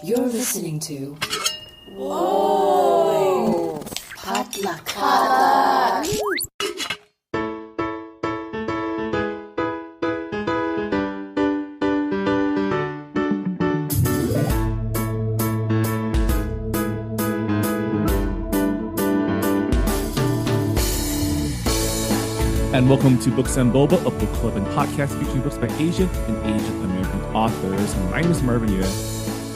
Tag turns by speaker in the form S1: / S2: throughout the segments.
S1: You're listening to Whoa! Potluck.
S2: And welcome to Books and Boba, a book club and podcast featuring books by Asian and Asian American authors. My name is Marvin Yue.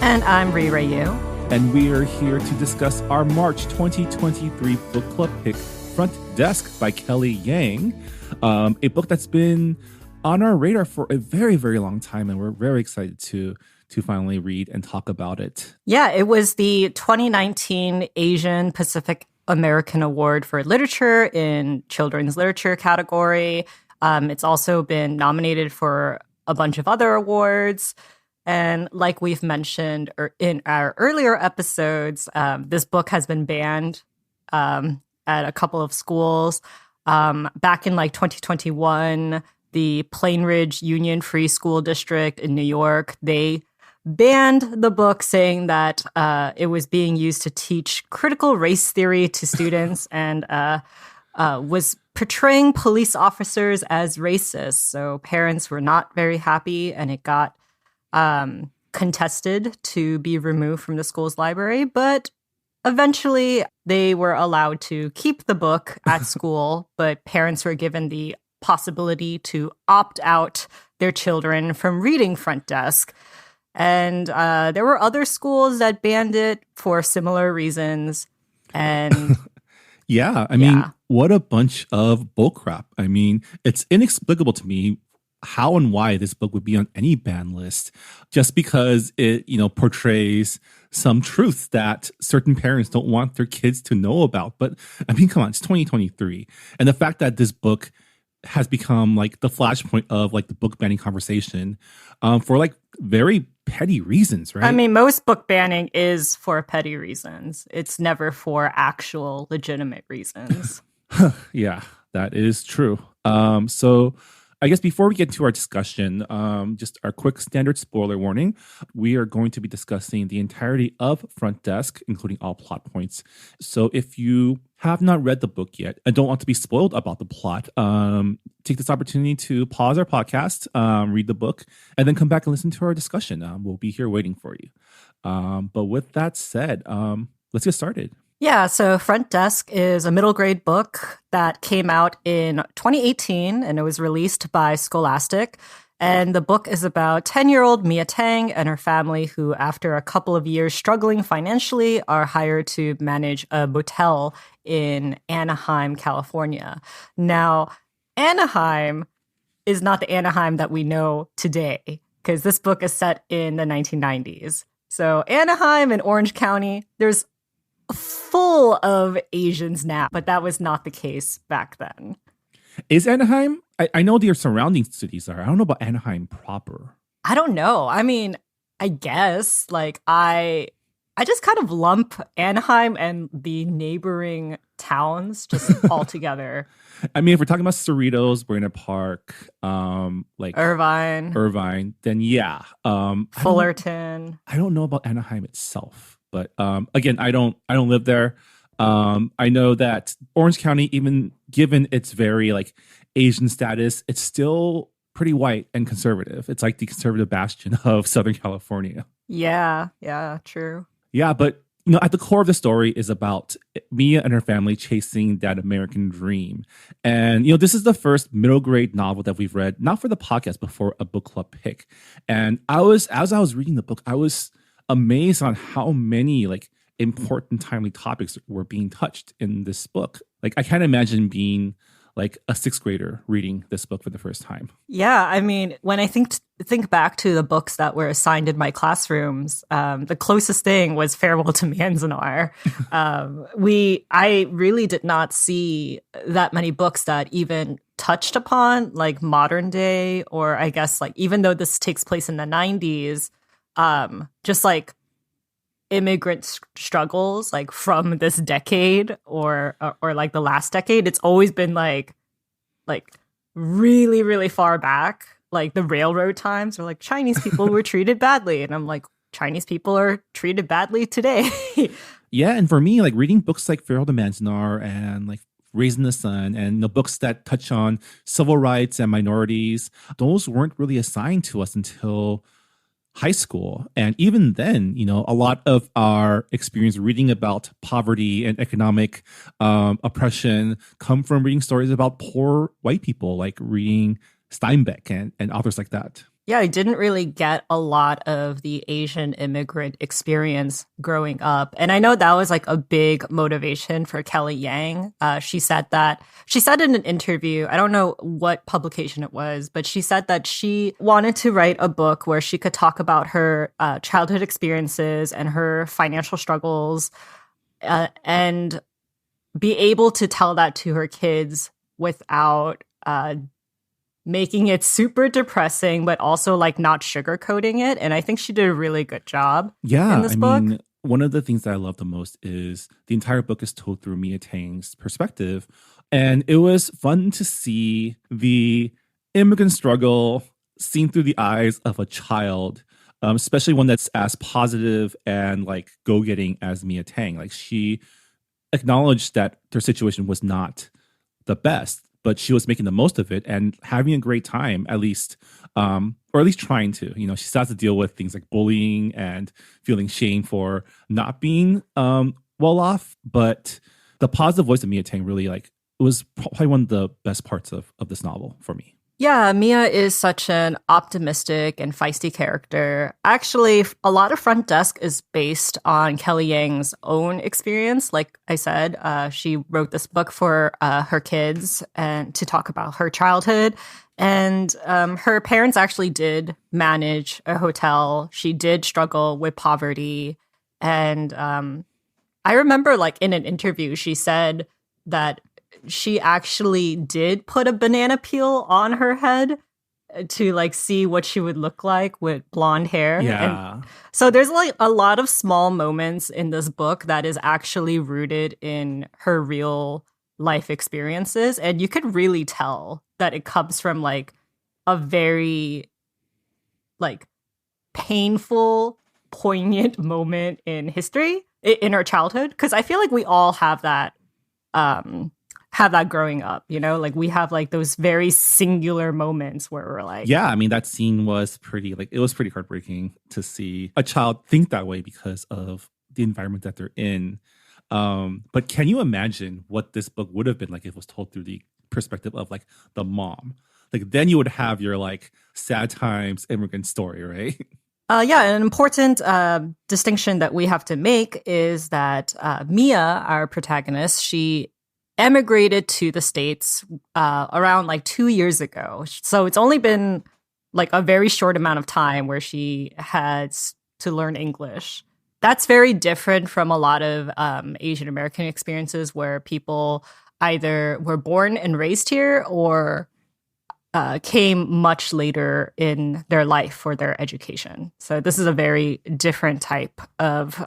S3: And I'm Rira Yu.
S2: And we are here to discuss our March 2023 book club pick, Front Desk by Kelly Yang, a book that's been on our radar for a very, very long time, and we're very excited to finally read and talk about it.
S3: Yeah, it was the 2019 Asian Pacific American Award for Literature in Children's Literature category. It's also been nominated for a bunch of other awards. And like we've mentioned in our earlier episodes, this book has been banned at a couple of schools. Back in 2021, the Plainridge Union Free School District in New York, they banned the book, saying that it was being used to teach critical race theory to students and was portraying police officers as racist. So parents were not very happy, and it got contested to be removed from the school's library. But eventually they were allowed to keep the book at school, but parents were given the possibility to opt out their children from reading Front Desk. And there were other schools that banned it for similar reasons. And
S2: yeah, I mean, what a bunch of bullcrap. I mean, it's inexplicable to me how and why this book would be on any ban list, just because it, portrays some truths that certain parents don't want their kids to know about. But I mean, come on, it's 2023. And the fact that this book has become the flashpoint of the book banning conversation for very petty reasons, right?
S3: I mean, most book banning is for petty reasons. It's never for actual legitimate reasons.
S2: Yeah, that is true. So I guess before we get into our discussion, just our quick standard spoiler warning. We are going to be discussing the entirety of Front Desk, including all plot points. So if you have not read the book yet and don't want to be spoiled about the plot, take this opportunity to pause our podcast, read the book, and then come back and listen to our discussion. We'll be here waiting for you. But with that said, let's get started.
S3: Yeah, so Front Desk is a middle grade book that came out in 2018, and it was released by Scholastic. And the book is about 10-year-old Mia Tang and her family who, after a couple of years struggling financially, are hired to manage a motel in Anaheim, California. Now, Anaheim is not the Anaheim that we know today, because this book is set in the 1990s. So Anaheim and Orange County, there's full of Asians now, but that was not the case back then.
S2: Is Anaheim? I know their surrounding cities are. I don't know about Anaheim proper.
S3: I don't know. I mean, I guess I just kind of lump Anaheim and the neighboring towns just all together.
S2: I mean, if we're talking about Cerritos, Buena Park,
S3: Irvine,
S2: then yeah.
S3: Fullerton.
S2: I don't know about Anaheim itself. But again, I don't live there. I know that Orange County, even given its very Asian status, it's still pretty white and conservative. It's like the conservative bastion of Southern California.
S3: Yeah, true.
S2: Yeah, but at the core of the story is about Mia and her family chasing that American dream. And this is the first middle grade novel that we've read, not for the podcast, but for a book club pick. And as I was reading the book, I was amazed on how many important timely topics were being touched in this book. I can't imagine being a sixth grader reading this book for the first time. Yeah,
S3: I mean, when I think back to the books that were assigned in my classrooms, the closest thing was Farewell to Manzanar. I really did not see that many books that even touched upon modern day, or I guess even though this takes place in the 90s, just immigrant struggles from this decade or the last decade. It's always been really, really far back, the railroad times, or Chinese people were treated badly, and I'm Chinese people are treated badly today.
S2: Yeah, and for me, like reading books like Farewell to Manzanar and like Raising the Sun and the books that touch on civil rights and minorities, those weren't really assigned to us until high school. And even then, a lot of our experience reading about poverty and economic oppression come from reading stories about poor white people, like reading Steinbeck and authors like that.
S3: Yeah, I didn't really get a lot of the Asian immigrant experience growing up. And I know that was like a big motivation for Kelly Yang. She said in an interview, I don't know what publication it was, but she said that she wanted to write a book where she could talk about her childhood experiences and her financial struggles and be able to tell that to her kids without making it super depressing, but also like not sugarcoating it. And I think she did a really good job in this book.
S2: Mean, one of the things that I love the most is the entire book is told through Mia Tang's perspective. And it was fun to see the immigrant struggle seen through the eyes of a child, especially one that's as positive and like go-getting as Mia Tang. Like she acknowledged that their situation was not the best, but she was making the most of it and having a great time, at least, or at least trying to. She still has to deal with things like bullying and feeling shame for not being well off. But the positive voice of Mia Tang really, like, it was probably one of the best parts of this novel for me.
S3: Yeah, Mia is such an optimistic and feisty character. Actually, a lot of Front Desk is based on Kelly Yang's own experience. Like I said, she wrote this book for her kids and to talk about her childhood. And her parents actually did manage a hotel. She did struggle with poverty. And I remember, like, in an interview, she said that she actually did put a banana peel on her head to like see what she would look like with blonde hair.
S2: Yeah.
S3: And so there's like a lot of small moments in this book that is actually rooted in her real life experiences. And you could really tell that it comes from like a very like painful, poignant moment in history in her childhood. Because I feel like we all have that growing up, like we have like those very singular moments where we're like,
S2: yeah, I mean, that scene was pretty, like, it was pretty heartbreaking to see a child think that way because of the environment that they're in. But can you imagine what this book would have been like if it was told through the perspective of like the mom? Like then you would have your like sad times immigrant story, right?
S3: Yeah, an important distinction that we have to make is that Mia, our protagonist, she emigrated to the States around like 2 years ago. So it's only been like a very short amount of time where she had to learn English. That's very different from a lot of Asian American experiences where people either were born and raised here or came much later in their life for their education. So this is a very different type of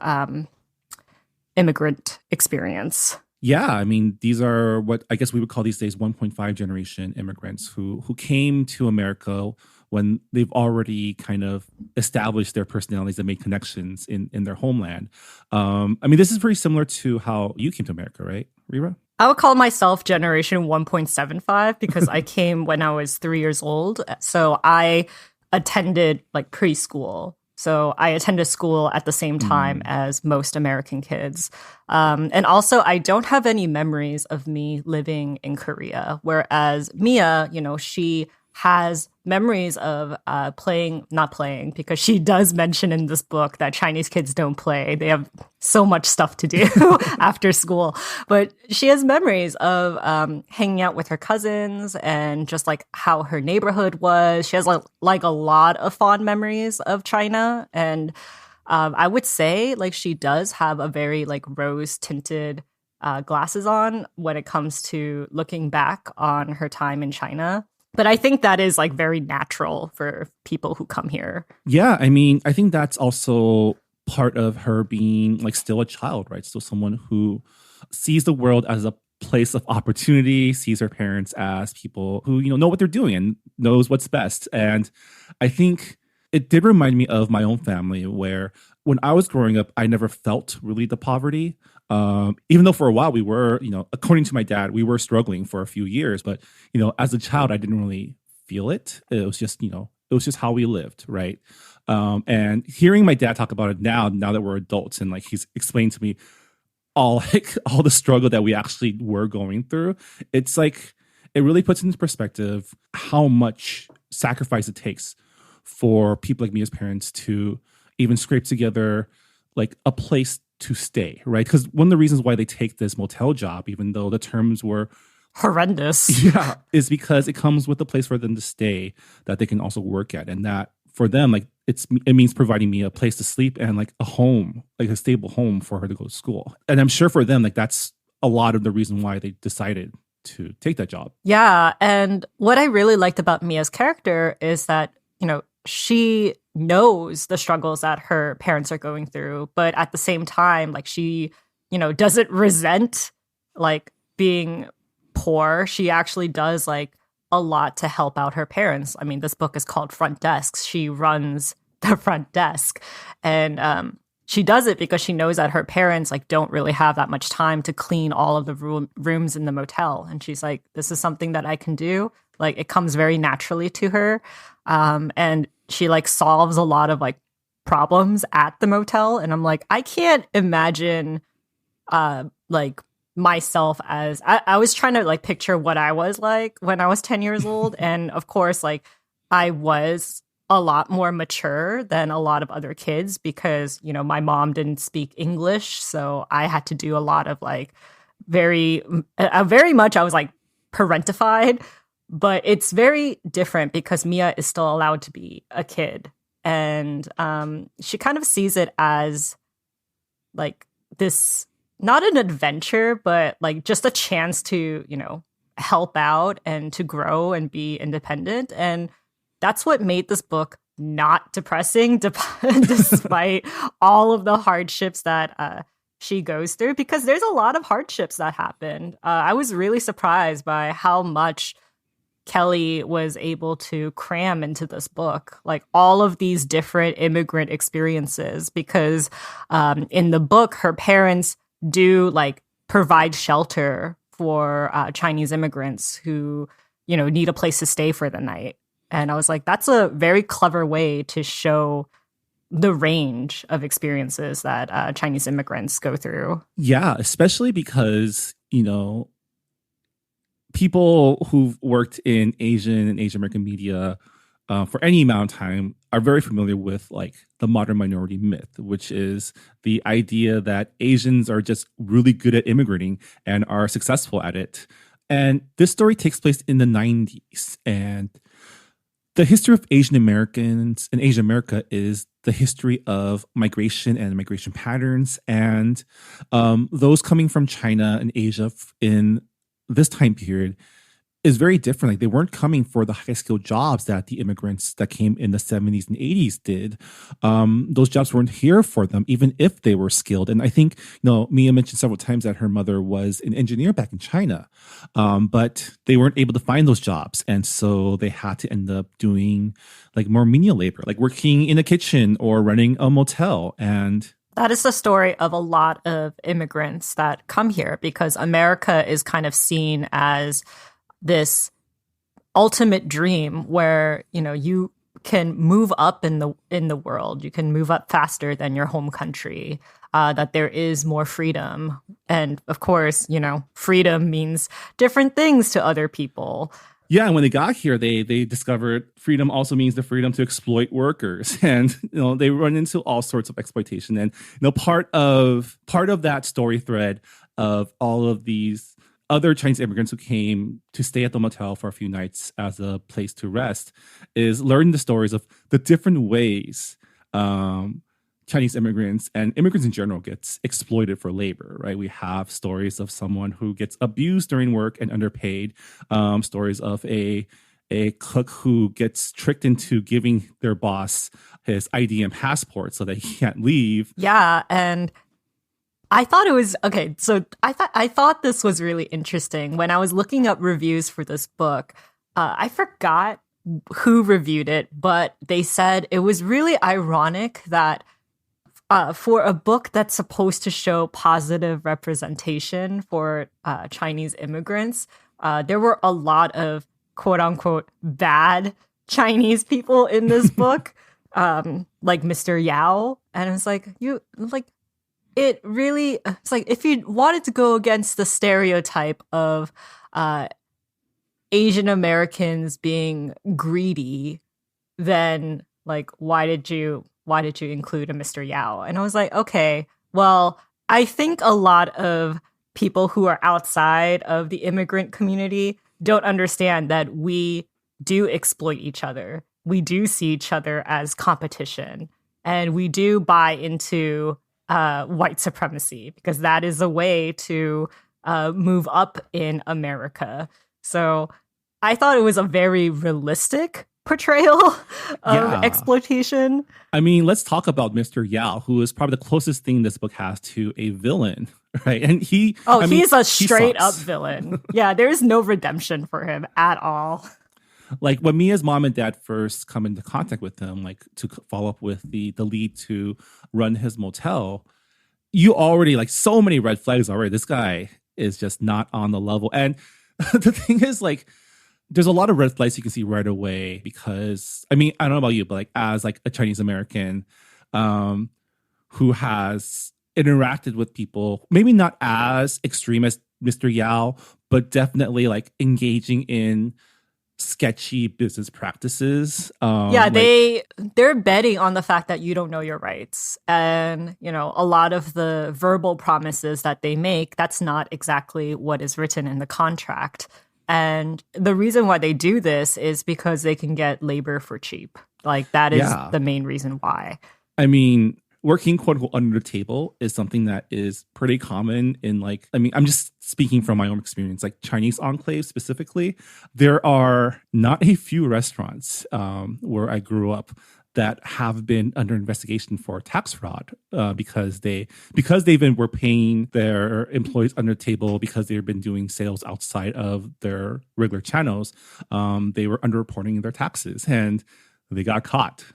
S3: immigrant experience.
S2: Yeah, I mean, these are what I guess we would call these days 1.5 generation immigrants who came to America when they've already kind of established their personalities and made connections in their homeland. I mean, this is very similar to how you came to America, right, Rira?
S3: I would call myself generation 1.75 because I came when I was 3 years old. So I attended like preschool. So I attended school at the same time as most American kids. And also, I don't have any memories of me living in Korea. Whereas Mia, she has memories of not playing, because she does mention in this book that Chinese kids don't play. They have so much stuff to do after school. But she has memories of hanging out with her cousins and just like how her neighborhood was. She has like a lot of fond memories of China. And I would say like she does have a very like rose tinted glasses on when it comes to looking back on her time in China. But I think that is like very natural for people who come here.
S2: Yeah, I mean, I think that's also part of her being like still a child, right? Still someone who sees the world as a place of opportunity, sees her parents as people who, know what they're doing and knows what's best. And I think it did remind me of my own family where when I was growing up, I never felt really the poverty. Even though for a while we were, according to my dad, we were struggling for a few years. But, as a child, I didn't really feel it. It was just, it was just how we lived. Right. And hearing my dad talk about it now that we're adults and like he's explained to me all the struggle that we actually were going through, it's like it really puts into perspective how much sacrifice it takes for people like me as parents to even scrape together like a place to stay, right? Because one of the reasons why they take this motel job, even though the terms were
S3: horrendous,
S2: is because it comes with a place for them to stay that they can also work at, and that for them, like it means providing me a place to sleep and like a home, like a stable home for her to go to school. And I'm sure for them, like that's a lot of the reason why they decided to take that job.
S3: Yeah, and what I really liked about Mia's character is that she knows the struggles that her parents are going through, but at the same time, like she, doesn't resent like being poor. She actually does like a lot to help out her parents. I mean, this book is called Front Desks. She runs the front desk, and she does it because she knows that her parents like don't really have that much time to clean all of the rooms in the motel. And she's like, this is something that I can do. Like it comes very naturally to her. And she like solves a lot of like problems at the motel. And I'm like, I can't imagine like myself as I was trying to like picture what I was like when I was 10 years old. And of course, like I was a lot more mature than a lot of other kids because, my mom didn't speak English. So I had to do a lot of like very much I was like parentified. But it's very different because Mia is still allowed to be a kid. And she kind of sees it as like this, not an adventure, but like just a chance to, help out and to grow and be independent. And that's what made this book not depressing, despite all of the hardships that she goes through, because there's a lot of hardships that happened. I was really surprised by how much Kelly was able to cram into this book, like all of these different immigrant experiences, because in the book, her parents do like provide shelter for Chinese immigrants who, need a place to stay for the night. And I was like, that's a very clever way to show the range of experiences that Chinese immigrants go through.
S2: Yeah, especially because, people who've worked in Asian and Asian American media for any amount of time are very familiar with like the modern minority myth, which is the idea that Asians are just really good at immigrating and are successful at it. And this story takes place in the 90s. And the history of Asian Americans in Asian America is the history of migration and migration patterns. And those coming from China and Asia in this time period is very different. Like they weren't coming for the high skilled jobs that the immigrants that came in the 70s and 80s did. Those jobs weren't here for them, even if they were skilled. And I think, Mia mentioned several times that her mother was an engineer back in China, but they weren't able to find those jobs. And so they had to end up doing like more menial labor, like working in a kitchen or running a motel. And
S3: that is the story of a lot of immigrants that come here because America is kind of seen as this ultimate dream where, you can move up in the world. You can move up faster than your home country, that there is more freedom. And of course, freedom means different things to other people.
S2: Yeah, and when they got here, they discovered freedom also means the freedom to exploit workers, and they run into all sorts of exploitation. And part of that story thread of all of these other Chinese immigrants who came to stay at the motel for a few nights as a place to rest is learning the stories of the different ways Chinese immigrants and immigrants in general gets exploited for labor, right? We have stories of someone who gets abused during work and underpaid, stories of a cook who gets tricked into giving their boss his ID and passport so that he can't leave.
S3: Yeah, and I thought it was okay. So I thought this was really interesting when I was looking up reviews for this book. I forgot who reviewed it, but they said it was really ironic that for a book that's supposed to show positive representation for Chinese immigrants, there were a lot of quote unquote bad Chinese people in this book, like Mr. Yao. And it's like, it really, it's like if you wanted to go against the stereotype of Asian Americans being greedy, then like why did you include a Mr. Yao? And I was like, okay, well, I think a lot of people who are outside of the immigrant community don't understand that we do exploit each other. We do see each other as competition, and we do buy into white supremacy because that is a way to move up in America. So I thought it was a very realistic portrayal of exploitation.
S2: I mean, let's talk about Mr. Yao, who is probably the closest thing this book has to a villain, right? And he's
S3: a straight up villain. Yeah, there's no redemption for him at all.
S2: Like when Mia's mom and dad first come into contact with him, like to follow up with the lead to run his motel, you already like so many red flags already. This guy is just not on the level. And the thing is, like, there's a lot of red flags you can see right away because, I mean, I don't know about you, but like as like a Chinese American who has interacted with people, maybe not as extreme as Mr. Yao, but definitely like engaging in sketchy business practices.
S3: They're betting on the fact that you don't know your rights. And, you know, a lot of the verbal promises that they make, that's not exactly what is written in the contract. And the reason why they do this is because they can get labor for cheap. Like that is the main reason why.
S2: I mean, working quote unquote under the table is something that is pretty common in like, I mean, I'm just speaking from my own experience, like Chinese enclaves specifically. There are not a few restaurants where I grew up that have been under investigation for tax fraud because they were paying their employees under the table because they've been doing sales outside of their regular channels. They were underreporting their taxes and they got caught.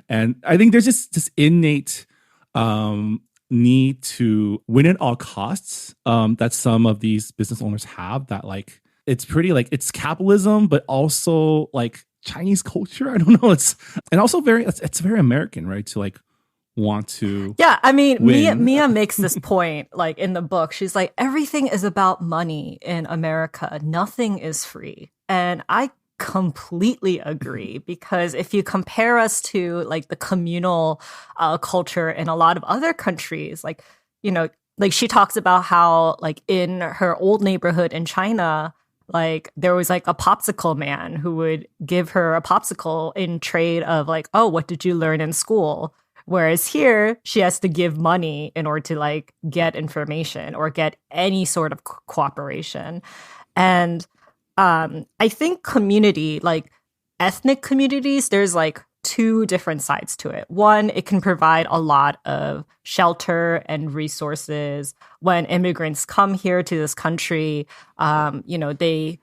S2: And I think there's just this innate need to win at all costs that some of these business owners have, that like it's pretty like it's capitalism, but also like Chinese culture. I don't know. It's very American, right? To like want to.
S3: Yeah, I mean, Mia makes this point like in the book. She's like, everything is about money in America. Nothing is free. And I completely agree, because if you compare us to like the communal culture in a lot of other countries, like, you know, like she talks about how like in her old neighborhood in China, like there was like a popsicle man who would give her a popsicle in trade of like, oh, what did you learn in school? Whereas here she has to give money in order to like get information or get any sort of cooperation. And I think community, like ethnic communities, there's like two different sides to it. One, it can provide a lot of shelter and resources. When immigrants come here to this country, you know, they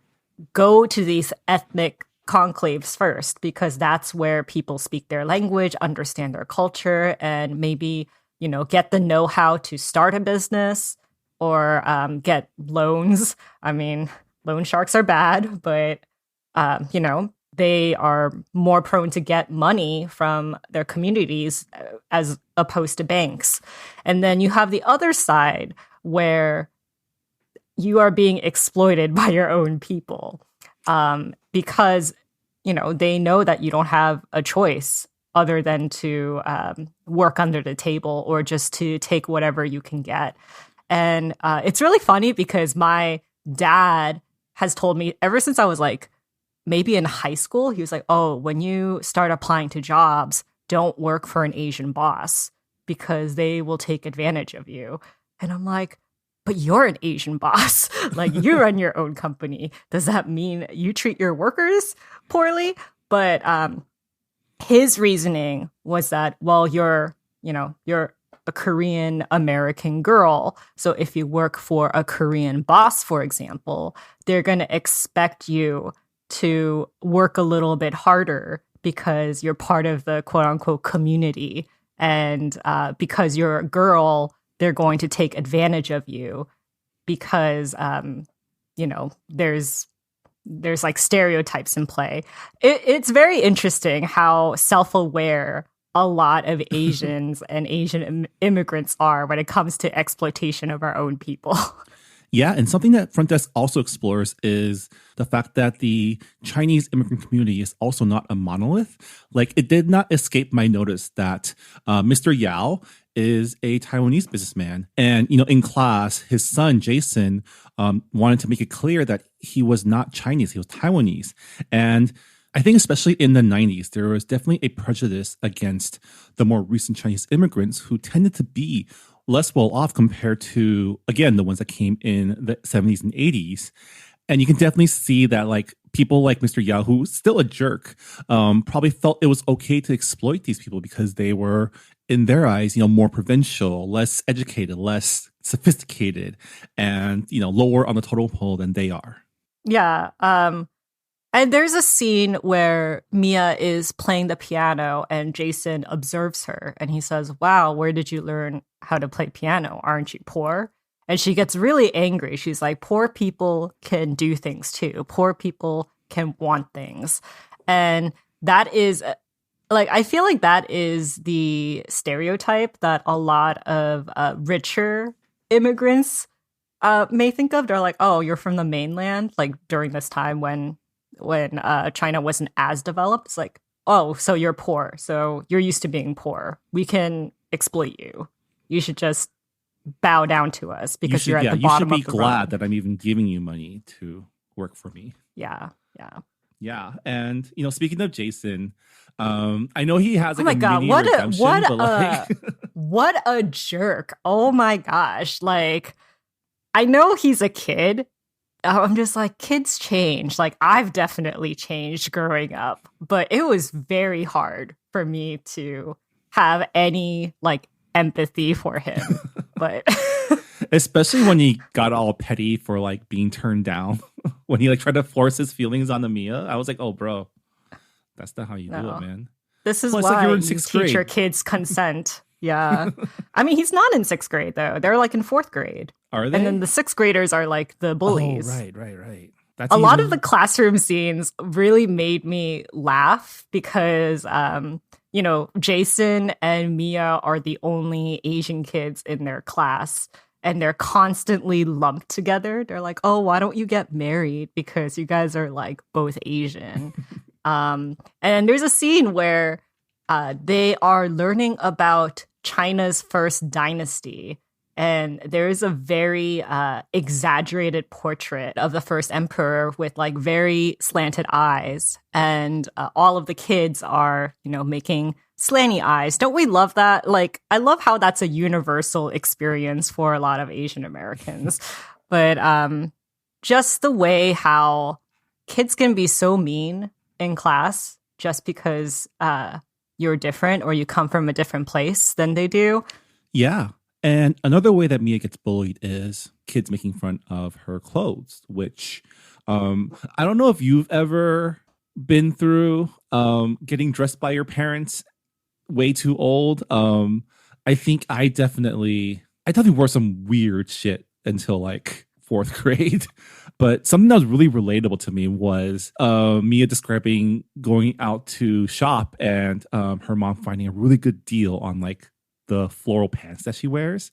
S3: go to these ethnic conclaves first because that's where people speak their language, understand their culture, and maybe, you know, get the know-how to start a business or get loans. I mean, loan sharks are bad, but, you know, they are more prone to get money from their communities as opposed to banks. And then you have the other side where you are being exploited by your own people because, you know, they know that you don't have a choice other than to work under the table or just to take whatever you can get. And it's really funny because my dad has told me ever since I was like, maybe in high school, he was like, oh, when you start applying to jobs, don't work for an Asian boss because they will take advantage of you. And I'm like, but you're an Asian boss. Like you run your own company. Does that mean you treat your workers poorly? But his reasoning was that, well, you're a Korean American girl. So if you work for a Korean boss, for example, they're going to expect you to work a little bit harder because you're part of the quote unquote community. And because you're a girl, they're going to take advantage of you because, there's like stereotypes in play. It's very interesting how self-aware a lot of Asians and Asian immigrants are when it comes to exploitation of our own people.
S2: Yeah, and something that Front Desk also explores is the fact that the Chinese immigrant community is also not a monolith. Like, it did not escape my notice that Mr. Yao is a Taiwanese businessman. And, in class, his son, Jason, wanted to make it clear that he was not Chinese, he was Taiwanese. And I think especially in the 90s, there was definitely a prejudice against the more recent Chinese immigrants who tended to be less well off compared to, again, the ones that came in the 70s and 80s. And you can definitely see that, like, people like Mr. Yao, who's still a jerk, probably felt it was okay to exploit these people because they were, in their eyes, more provincial, less educated, less sophisticated, and, lower on the totem pole than they are.
S3: Yeah. And there's a scene where Mia is playing the piano and Jason observes her and he says, "Wow, where did you learn how to play piano? Aren't you poor?" And she gets really angry. She's like, poor people can do things too. Poor people can want things. And that is, like, I feel like that is the stereotype that a lot of richer immigrants may think of. They're like, oh, you're from the mainland, like during this time when China wasn't as developed. It's like, oh, so you're poor. So you're used to being poor. We can exploit you. You should just bow down to us because you're at the bottom of the
S2: You should be glad
S3: rung.
S2: that I'm even giving you money to work for me.
S3: Yeah.
S2: Yeah. And, speaking of Jason, I know he has like
S3: Oh my
S2: a
S3: God,
S2: mini redemption, but like...
S3: what a jerk. Oh my gosh. Like, I know he's a kid. I'm just like, kids change. Like, I've definitely changed growing up, but it was very hard for me to have any like empathy for him. But
S2: especially when he got all petty for like being turned down, when he like tried to force his feelings on the Mia, I was like, oh, bro, that's not how you do it, man.
S3: This is
S2: Plus,
S3: why
S2: like, you're in
S3: you
S2: sixth
S3: teach
S2: grade.
S3: your kids consent. Yeah. I mean, he's not in 6th grade, though. They're like in 4th grade.
S2: Are they?
S3: And then the 6th graders are like the bullies.
S2: Oh, right. That's
S3: A lot of the classroom scenes really made me laugh because, Jason and Mia are the only Asian kids in their class. And they're constantly lumped together. They're like, oh, why don't you get married? Because you guys are like both Asian. And there's a scene where they are learning about China's first dynasty. And there is a very exaggerated portrait of the first emperor with like very slanted eyes. And all of the kids are, making slanty eyes. Don't we love that? Like, I love how that's a universal experience for a lot of Asian Americans. But just the way how kids can be so mean in class just because you're different or you come from a different place than they do.
S2: Yeah. And another way that Mia gets bullied is kids making fun of her clothes, which I don't know if you've ever been through getting dressed by your parents way too old. I think I definitely wore some weird shit until like 4th grade. But something that was really relatable to me was Mia describing going out to shop and her mom finding a really good deal on like the floral pants that she wears.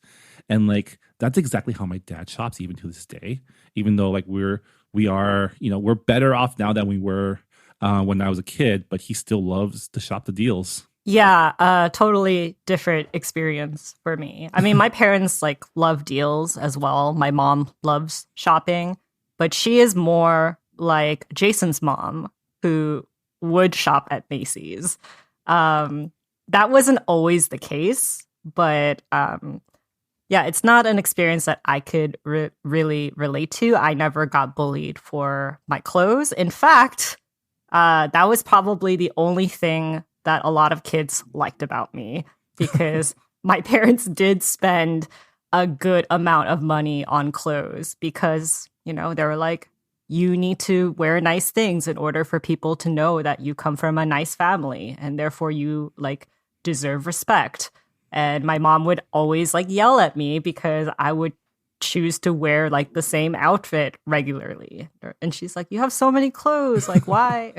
S2: And like, that's exactly how my dad shops even to this day, even though like we're better off now than we were when I was a kid, but he still loves to shop the deals.
S3: Yeah, totally different experience for me. I mean, my parents like love deals as well. My mom loves shopping, but she is more like Jason's mom, who would shop at Macy's. That wasn't always the case, but yeah, it's not an experience that I could really relate to. I never got bullied for my clothes. In fact, that was probably the only thing that a lot of kids liked about me, because my parents did spend a good amount of money on clothes because, they were like, you need to wear nice things in order for people to know that you come from a nice family, and therefore you like deserve respect. And my mom would always like yell at me because I would choose to wear like the same outfit regularly. And she's like, you have so many clothes. Like, why?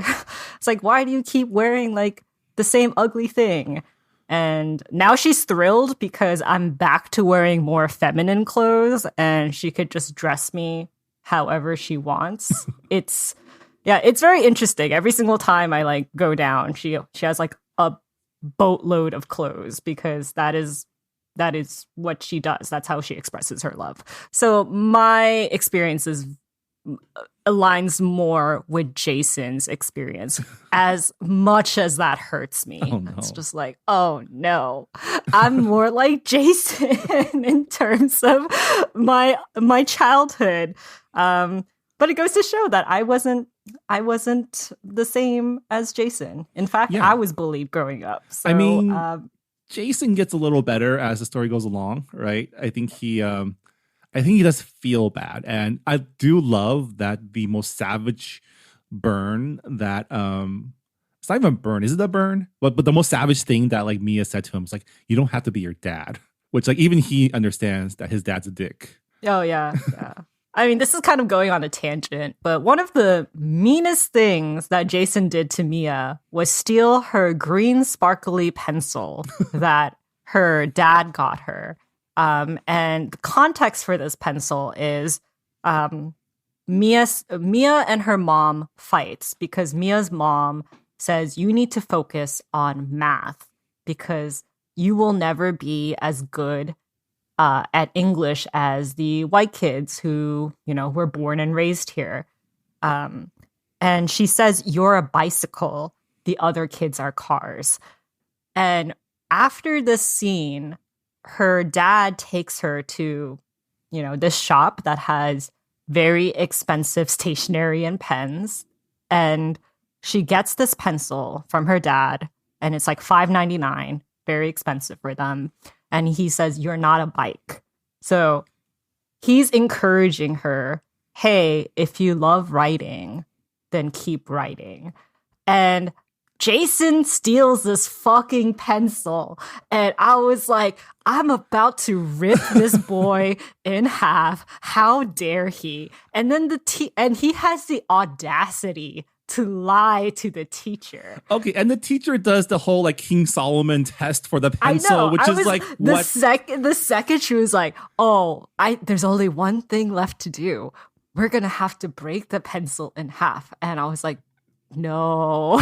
S3: It's like, why do you keep wearing like the same ugly thing? And now she's thrilled because I'm back to wearing more feminine clothes and she could just dress me however she wants. It's very interesting. Every single time I like go down, she has like a boatload of clothes because that is what she does. That's how she expresses her love. So my experience aligns more with Jason's experience, as much as that hurts me.
S2: Oh, no.
S3: It's just like, oh no, I'm more like Jason in terms of my childhood. But it goes to show that I wasn't the same as Jason. In fact,
S2: Yeah.
S3: I was bullied growing up. So,
S2: I mean, Jason gets a little better as the story goes along, right? I think he does feel bad, and I do love that the most savage burn that it's not even a burn, is it a burn? But the most savage thing that like Mia said to him is like, you don't have to be your dad, which like even he understands that his dad's a dick.
S3: Oh yeah. I mean, this is kind of going on a tangent, but one of the meanest things that Jason did to Mia was steal her green sparkly pencil that her dad got her. And the context for this pencil is Mia and her mom fights because Mia's mom says you need to focus on math because you will never be as good at English as the white kids who, were born and raised here. And she says, you're a bicycle. The other kids are cars. And after this scene, her dad takes her to, this shop that has very expensive stationery and pens. And she gets this pencil from her dad, and it's like $5.99, very expensive for them. And he says, you're not a bike. So he's encouraging her, hey, if you love writing, then keep writing. And Jason steals this fucking pencil. And I was like, I'm about to rip this boy in half. How dare he? And then and he has the audacity to lie to the teacher.
S2: Okay, and the teacher does the whole like King Solomon test for the pencil, which is like what?
S3: The second she was like, there's only one thing left to do. We're gonna have to break the pencil in half. And I was like, no.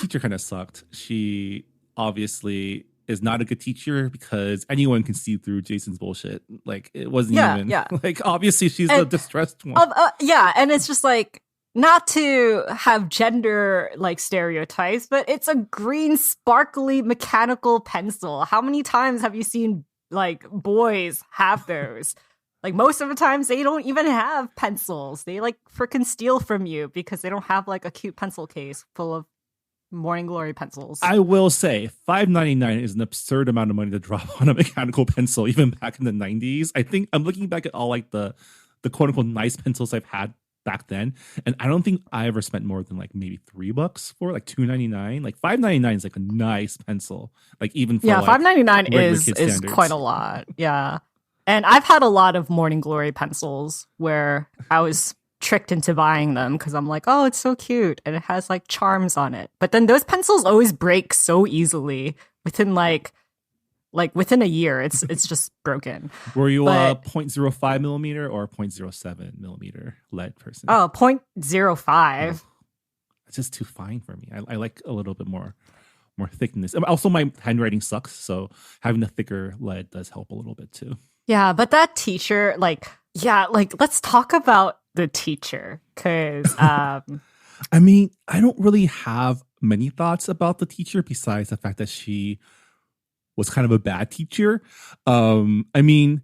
S2: Teacher kind of sucked. She obviously is not a good teacher because anyone can see through Jason's bullshit. Like it wasn't even like obviously she's the distressed one.
S3: And it's just like, not to have gender like stereotypes, but it's a green, sparkly, mechanical pencil. How many times have you seen like boys have those? Like most of the times they don't even have pencils. They like freaking steal from you because they don't have like a cute pencil case full of Morning Glory pencils.
S2: I will say $5.99 is an absurd amount of money to drop on a mechanical pencil, even back in the 90s. I think I'm looking back at all like the quote unquote nice pencils I've had back then, and I don't think I ever spent more than like maybe $3 for like $2.99. Like $5.99 is like a nice pencil. Like even for
S3: $5.99 is quite a lot. Yeah, and I've had a lot of Morning Glory pencils where I was tricked into buying them because I'm like, oh, it's so cute and it has like charms on it. But then those pencils always break so easily within like within a year. It's just broken.
S2: Were you a 0.05 millimeter or 0.07 millimeter lead person?
S3: Oh, 0.05.
S2: It's just too fine for me. I like a little bit more thickness. Also, my handwriting sucks, so having the thicker lead does help a little bit too.
S3: Yeah, but that teacher, let's talk about the teacher because
S2: I mean, I don't really have many thoughts about the teacher besides the fact that she was kind of a bad teacher. I mean,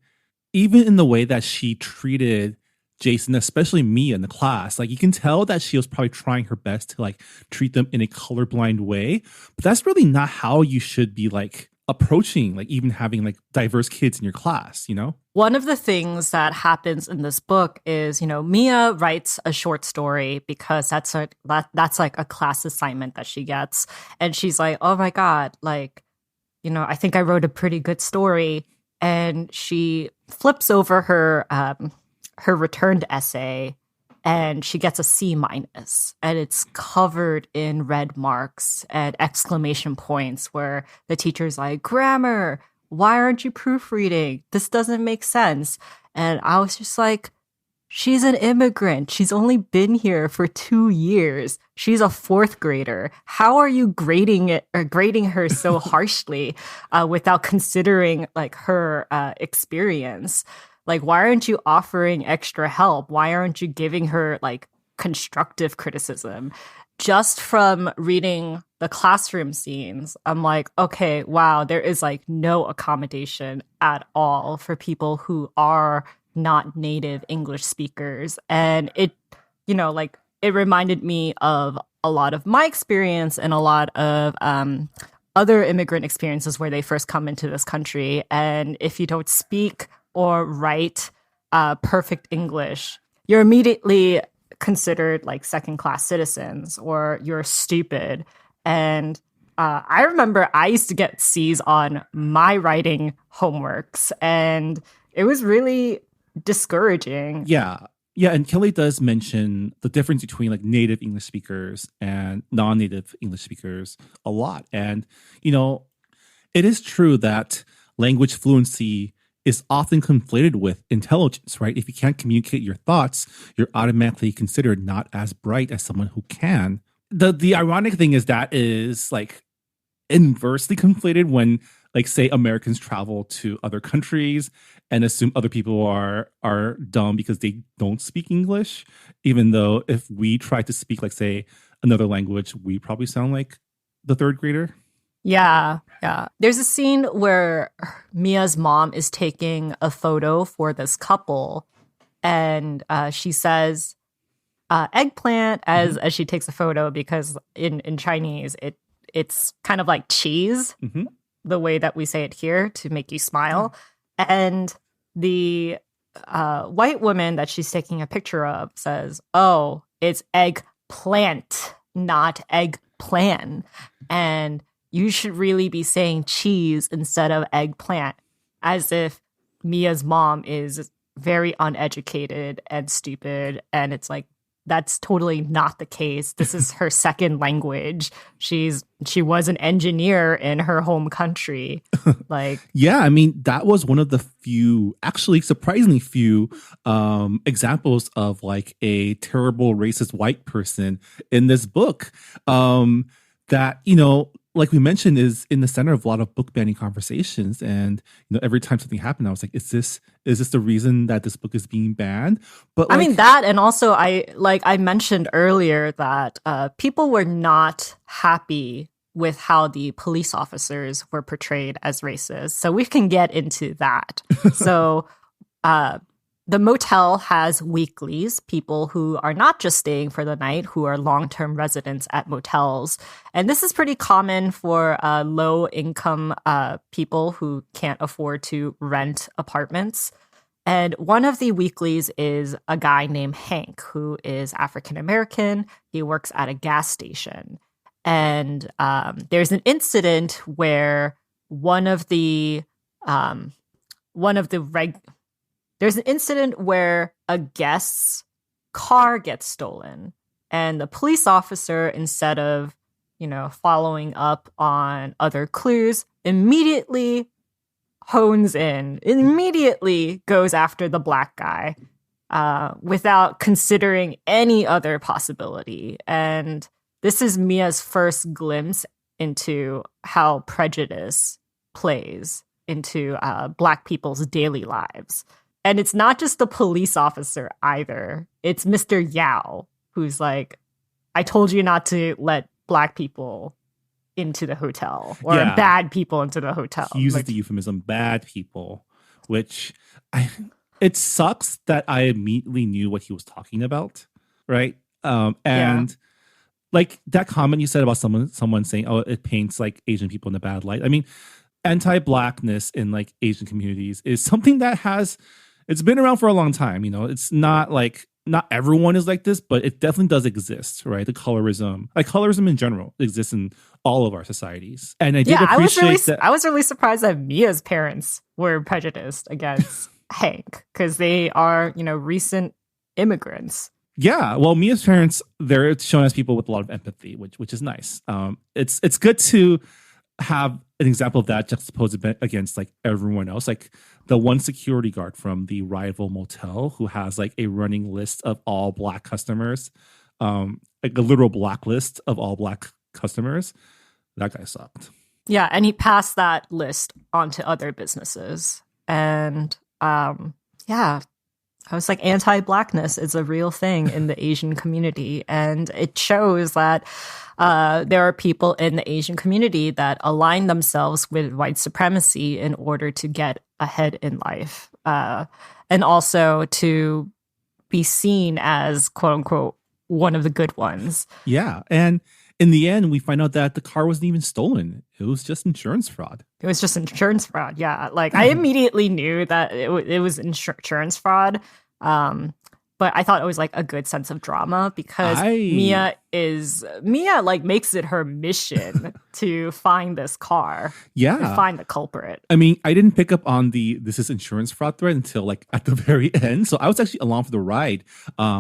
S2: even in the way that she treated Jason, especially me in the class, like you can tell that she was probably trying her best to like treat them in a colorblind way, but that's really not how you should be like approaching like even having like diverse kids in your class, you know?
S3: One of the things that happens in this book is, Mia writes a short story because that's like a class assignment that she gets. And she's like, oh my God, like, I think I wrote a pretty good story. And she flips over her returned essay and she gets a C minus, and it's covered in red marks and exclamation points where the teacher's like, grammar, why aren't you proofreading? This doesn't make sense. And I was just like, she's an immigrant. She's only been here for 2 years. She's a fourth grader. How are you grading her so harshly without considering like her experience? Like, why aren't you offering extra help? Why aren't you giving her like constructive criticism? Just from reading the classroom scenes, I'm like, okay, wow, there is like no accommodation at all for people who are not native English speakers. And it reminded me of a lot of my experience and a lot of other immigrant experiences where they first come into this country. And if you don't speak or write perfect English, you're immediately considered like second-class citizens, or you're stupid. And I remember I used to get C's on my writing homeworks, and it was really discouraging.
S2: Yeah. And Kelly does mention the difference between like native English speakers and non-native English speakers a lot. And, it is true that language fluency is often conflated with intelligence, right? If you can't communicate your thoughts, you're automatically considered not as bright as someone who can. The ironic thing is that is like inversely conflated when, like, say Americans travel to other countries and assume other people are dumb because they don't speak English, even though if we try to speak like, say, another language, we probably sound like the third grader.
S3: Yeah. There's a scene where Mia's mom is taking a photo for this couple, and she says eggplant as she takes a photo, because in Chinese it's kind of like cheese, the way that we say it here to make you smile. And the white woman that she's taking a picture of says, oh, it's eggplant, not eggplan. And you should really be saying cheese instead of eggplant, as if Mia's mom is very uneducated and stupid. And it's like, that's totally not the case. This is her second language. She was an engineer in her home country. Like,
S2: yeah, I mean, that was one of the few, actually surprisingly few examples of like a terrible racist white person in this book that, like we mentioned, is in the center of a lot of book banning conversations. And, every time something happened, I was like, is this the reason that this book is being banned? But
S3: I mean, that, and also I mentioned earlier that people were not happy with how the police officers were portrayed as racist. So we can get into that. So the motel has weeklies, people who are not just staying for the night, who are long-term residents at motels. And this is pretty common for low-income people who can't afford to rent apartments. And one of the weeklies is a guy named Hank, who is African-American. He works at a gas station. And there's an incident where there's an incident where a guest's car gets stolen, and the police officer, instead of, following up on other clues, immediately goes after the black guy without considering any other possibility. And this is Mia's first glimpse into how prejudice plays into Black people's daily lives. And it's not just the police officer either. It's Mr. Yao, who's like, I told you not to let Black people into the hotel, or bad people into the hotel.
S2: He uses the euphemism bad people, which it sucks that I immediately knew what he was talking about, right? Like that comment you said about someone saying, oh, it paints like Asian people in a bad light. I mean, anti-blackness in like Asian communities is something that it's been around for a long time. It's not like not everyone is like this, but it definitely does exist, right? The colorism in general exists in all of our societies. And I did appreciate that.
S3: I was really surprised that Mia's parents were prejudiced against Hank because they are, recent immigrants.
S2: Yeah, well, Mia's parents, they're shown as people with a lot of empathy, which is nice. It's good to have an example of that juxtaposed against like everyone else, like the one security guard from the rival motel who has like a running list of all black customers, like a literal blacklist of all black customers. That guy sucked.
S3: Yeah, and he passed that list on to other businesses. And yeah, I was like, anti-blackness is a real thing in the Asian community. And it shows that there are people in the Asian community that align themselves with white supremacy in order to get ahead in life. And also to be seen as, quote unquote, one of the good ones.
S2: Yeah. And in the end, we find out that the car wasn't even stolen. It was just insurance fraud.
S3: It was just insurance fraud. Yeah. Like I immediately knew that it was insurance fraud. But I thought it was like a good sense of drama because Mia like makes it her mission to find this car.
S2: Yeah.
S3: And find the culprit.
S2: I mean, I didn't pick up on this is insurance fraud thread until like at the very end. So I was actually along for the ride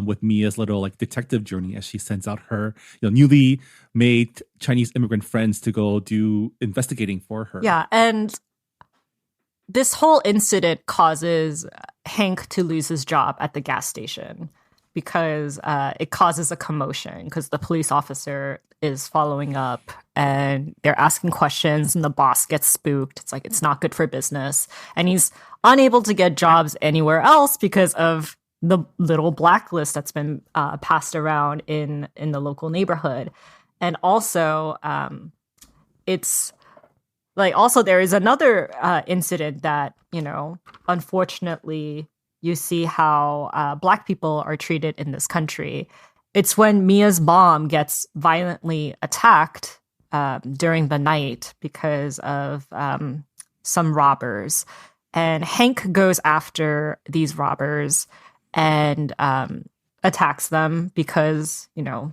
S2: with Mia's little like detective journey as she sends out her newly made Chinese immigrant friends to go do investigating for her.
S3: Yeah. And this whole incident causes Hank to lose his job at the gas station because it causes a commotion because the police officer is following up and they're asking questions and the boss gets spooked. It's like, it's not good for business. And he's unable to get jobs anywhere else because of the little blacklist that's been passed around in the local neighborhood. And also, there is another incident that, unfortunately, you see how Black people are treated in this country. It's when Mia's mom gets violently attacked during the night because of some robbers. And Hank goes after these robbers and attacks them because,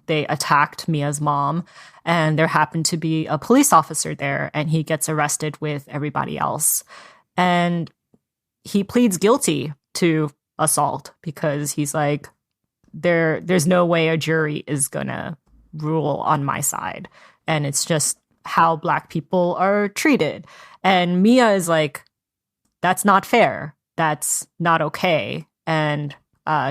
S3: they attacked Mia's mom. And there happened to be a police officer there and he gets arrested with everybody else. And he pleads guilty to assault because he's like, there's no way a jury is gonna rule on my side. And it's just how Black people are treated. And Mia is like, that's not fair. That's not okay. And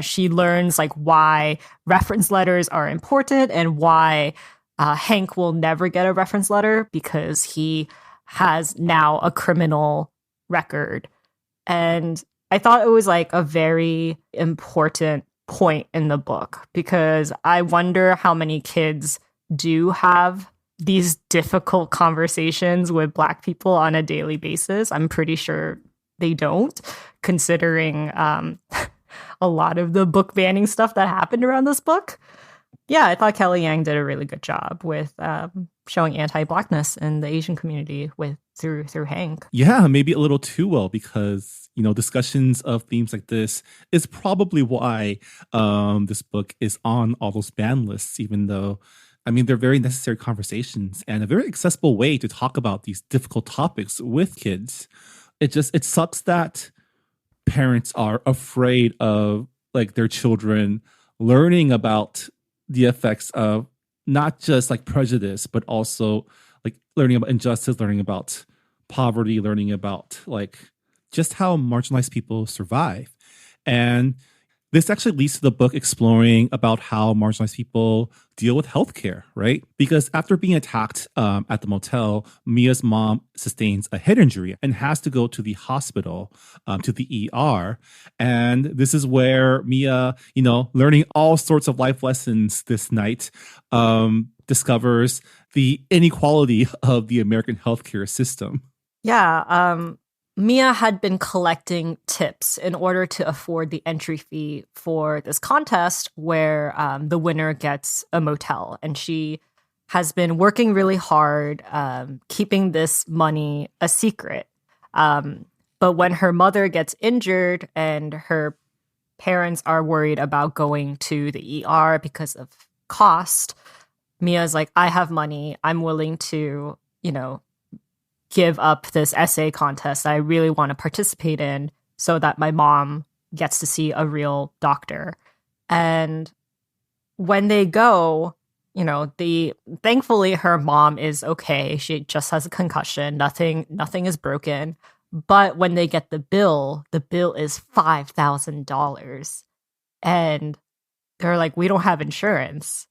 S3: she learns like why reference letters are important and why Hank will never get a reference letter because he has now a criminal record. And I thought it was like a very important point in the book because I wonder how many kids do have these difficult conversations with Black people on a daily basis. I'm pretty sure they don't, considering a lot of the book banning stuff that happened around this book. Yeah, I thought Kelly Yang did a really good job with showing anti-Blackness in the Asian community through Hank.
S2: Yeah, maybe a little too well because, discussions of themes like this is probably why this book is on all those ban lists, even though, they're very necessary conversations and a very accessible way to talk about these difficult topics with kids. It sucks that parents are afraid of like their children learning about the effects of not just like prejudice, but also like learning about injustice, learning about poverty, learning about like just how marginalized people survive. And this actually leads to the book exploring about how marginalized people deal with healthcare, right? Because after being attacked at the motel, Mia's mom sustains a head injury and has to go to the hospital, to the ER. And this is where Mia, learning all sorts of life lessons this night, discovers the inequality of the American healthcare system.
S3: Yeah, Mia had been collecting tips in order to afford the entry fee for this contest where the winner gets a motel. And she has been working really hard, keeping this money a secret. But when her mother gets injured and her parents are worried about going to the ER because of cost, Mia's like, I have money. I'm willing to, give up this essay contest I really want to participate in so that my mom gets to see a real doctor. And when they go, thankfully her mom is okay. She just has a concussion. Nothing is broken. But when they get the bill is $5,000. And they're like, we don't have insurance.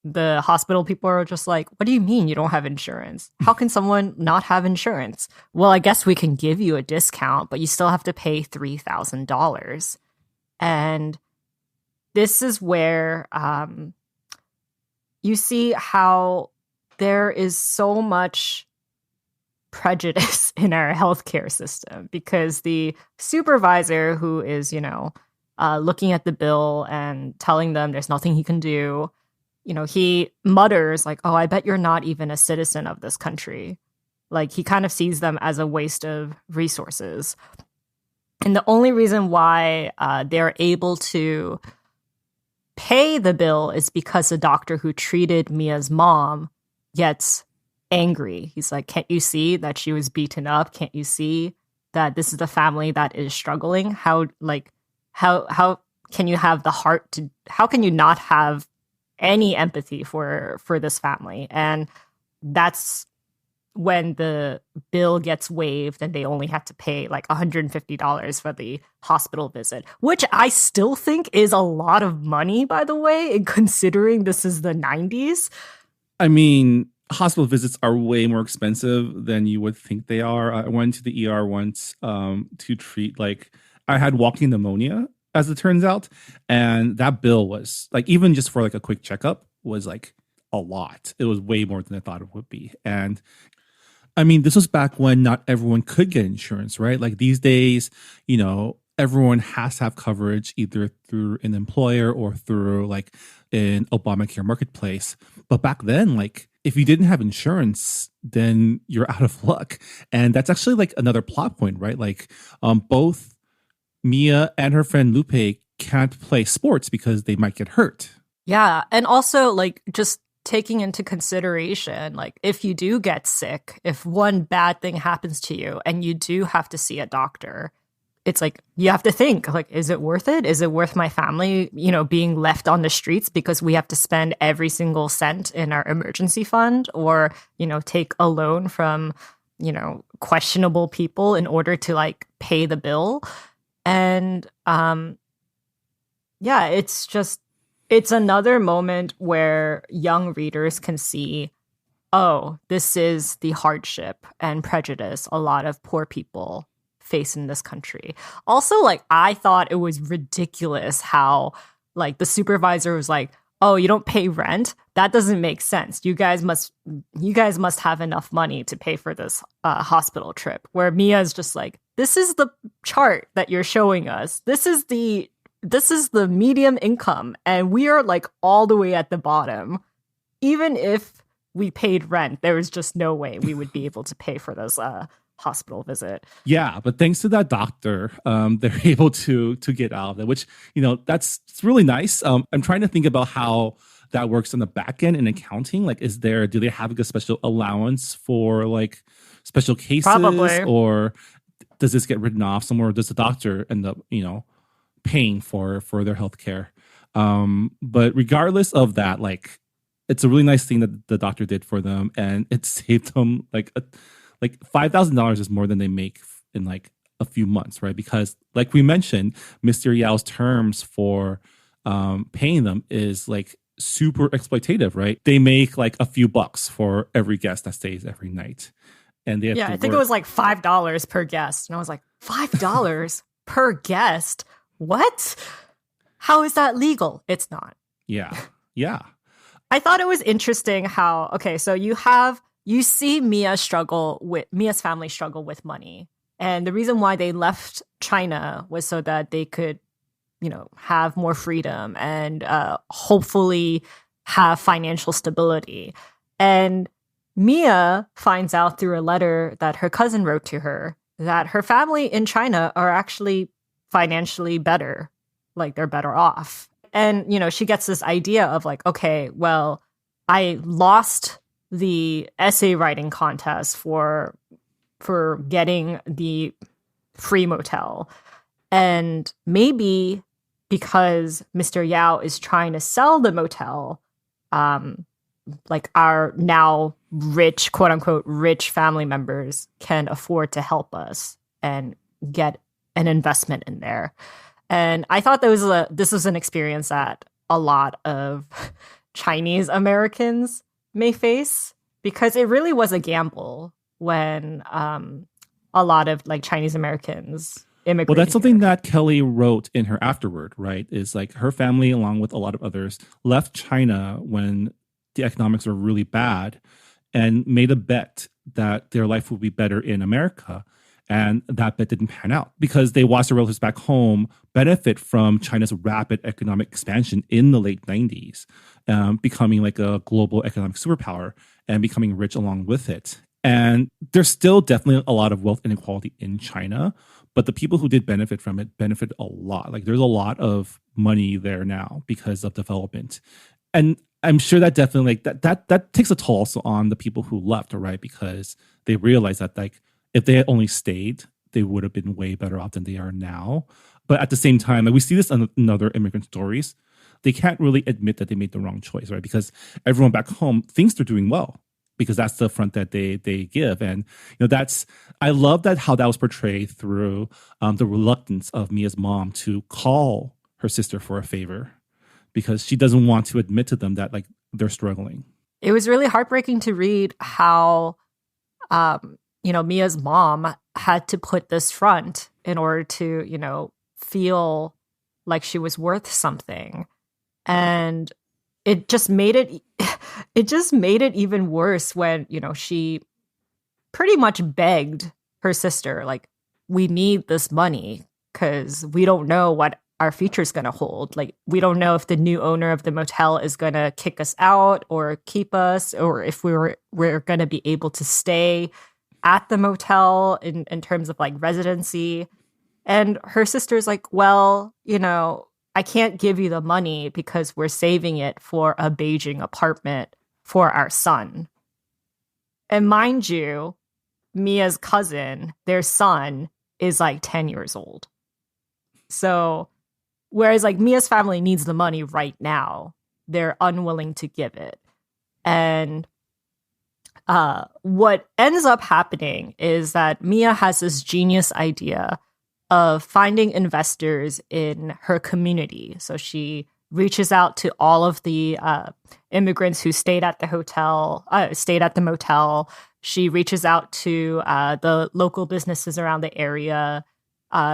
S3: The hospital people are just like, what do you mean you don't have insurance? How can someone not have insurance? Well, I guess we can give you a discount, but you still have to pay $3,000. And this is where you see how there is so much prejudice in our healthcare system, because the supervisor who is, looking at the bill and telling them there's nothing he can do, he mutters like, oh, I bet you're not even a citizen of this country. Like, he kind of sees them as a waste of resources. And the only reason why they're able to pay the bill is because the doctor who treated Mia's mom gets angry. He's like, can't you see that she was beaten up? Can't you see that this is a family that is struggling? How can you have the heart to, how can you not have any empathy for this family? And that's when the bill gets waived and they only have to pay like $150 for the hospital visit, which I still think is a lot of money, by the way, considering this is the 90s.
S2: I mean, hospital visits are way more expensive than you would think they are. I went to the ER once to treat, I had walking pneumonia, as it turns out. And that bill was even just for a quick checkup was a lot. It was way more than I thought it would be. And I mean, this was back when not everyone could get insurance, right? These days, everyone has to have coverage either through an employer or through an Obamacare marketplace. But back then, if you didn't have insurance, then you're out of luck. And that's actually another plot point, right? Both Mia and her friend Lupe can't play sports because they might get hurt.
S3: Yeah. And also just taking into consideration, if you do get sick, if one bad thing happens to you and you do have to see a doctor, it's you have to think, is it worth it? Is it worth my family, being left on the streets because we have to spend every single cent in our emergency fund, or, take a loan from, questionable people in order to pay the bill? And it's another moment where young readers can see, oh, this is the hardship and prejudice a lot of poor people face in this country. Also, I thought it was ridiculous how the supervisor was like, oh, you don't pay rent? That doesn't make sense. You guys must have enough money to pay for this hospital trip. Where Mia's just like, this is the chart that you're showing us. This is the medium income, and we are all the way at the bottom. Even if we paid rent, there was just no way we would be able to pay for this hospital visit.
S2: Yeah, but thanks to that doctor, they're able to get out of it, which, that's really nice. I'm trying to think about how that works on the back end in accounting. Do they have a special allowance for special cases?
S3: Probably.
S2: Or does this get written off somewhere? Or does the doctor end up, paying for their health care? But regardless of that, it's a really nice thing that the doctor did for them, and it saved them $5,000 is more than they make in a few months, right? Because we mentioned, Mr. Yao's terms for paying them is super exploitative, right? They make a few bucks for every guest that stays every night. And they have
S3: I think it was $5 per guest. And I was like, $5 per guest? What? How is that legal? It's not.
S2: Yeah. Yeah.
S3: I thought it was interesting how, okay, so you see Mia's family struggle with money. And the reason why they left China was so that they could, have more freedom and hopefully have financial stability. And Mia finds out through a letter that her cousin wrote to her that her family in China are actually financially better, like they're better off. And, she gets this idea of like, okay, well, I lost the essay writing contest for getting the free motel. And maybe because Mr. Yao is trying to sell the motel, like our now rich, quote unquote, rich family members can afford to help us and get an investment in there. And I thought this was an experience that a lot of Chinese Americans may face, because it really was a gamble when a lot of like Chinese Americans immigrated.
S2: Well, that's something that Kelly wrote in her afterword, right? Is like her family, along with a lot of others, left China when the economics were really bad and made a bet that their life would be better in America. And that bet didn't pan out because they watched their relatives back home benefit from China's rapid economic expansion in the late 90s, becoming like a global economic superpower and becoming rich along with it. And there's still definitely a lot of wealth inequality in China, but the people who did benefit from it benefit a lot. Like there's a lot of money there now because of development. And I'm sure that definitely like that takes a toll also on the people who left, right? Because they realize that like if they had only stayed, they would have been way better off than they are now. But at the same time, like we see this in other immigrant stories, they can't really admit that they made the wrong choice, right? Because everyone back home thinks they're doing well because that's the front that they give. And I love that how that was portrayed through the reluctance of Mia's mom to call her sister for a favor because she doesn't want to admit to them that like they're struggling.
S3: It was really heartbreaking to read how Mia's mom had to put this front in order to, feel like she was worth something. And it just made it even worse when, she pretty much begged her sister, like, we need this money because we don't know what our future's going to hold. Like, we don't know if the new owner of the motel is going to kick us out or keep us, or if we're going to be able to stay at the motel in terms of like residency. And her sister's like, well, I can't give you the money because we're saving it for a Beijing apartment for our son. And mind you, Mia's cousin, their son, is like 10 years old. So whereas like Mia's family needs the money right now, they're unwilling to give it. And what ends up happening is that Mia has this genius idea of finding investors in her community. So she reaches out to all of the immigrants who stayed at the motel. She reaches out to the local businesses around the area.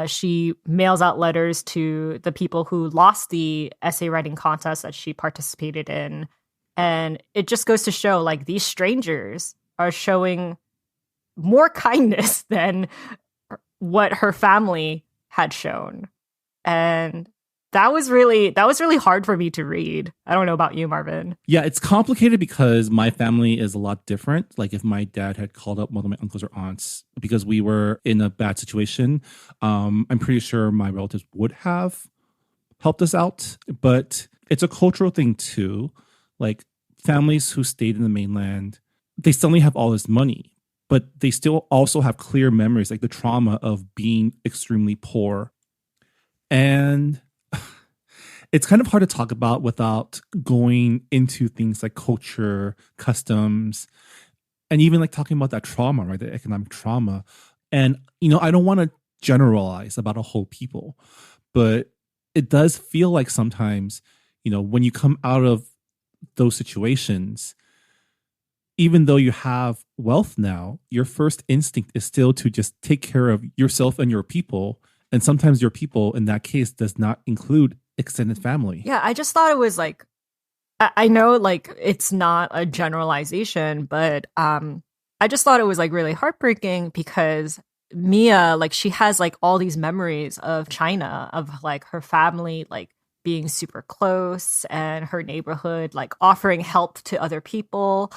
S3: She mails out letters to the people who lost the essay writing contest that she participated in. And it just goes to show, like, these strangers are showing more kindness than what her family had shown. And that was really hard for me to read. I don't know about you, Marvin.
S2: Yeah, it's complicated because my family is a lot different. Like if my dad had called up one of my uncles or aunts because we were in a bad situation, I'm pretty sure my relatives would have helped us out. But it's a cultural thing too. Like families who stayed in the mainland, they suddenly have all this money, but they still also have clear memories, like the trauma of being extremely poor. And it's kind of hard to talk about without going into things like culture, customs, and even like talking about that trauma, right? The economic trauma. And, I don't want to generalize about a whole people, but it does feel like sometimes, when you come out of those situations, even though you have wealth now, your first instinct is still to just take care of yourself and your people. And sometimes your people in that case does not include extended family.
S3: Yeah, I just thought it was like, I know like it's not a generalization, but I just thought it was like really heartbreaking because Mia, like she has like all these memories of China, of like her family, like being super close and her neighborhood like offering help to other people.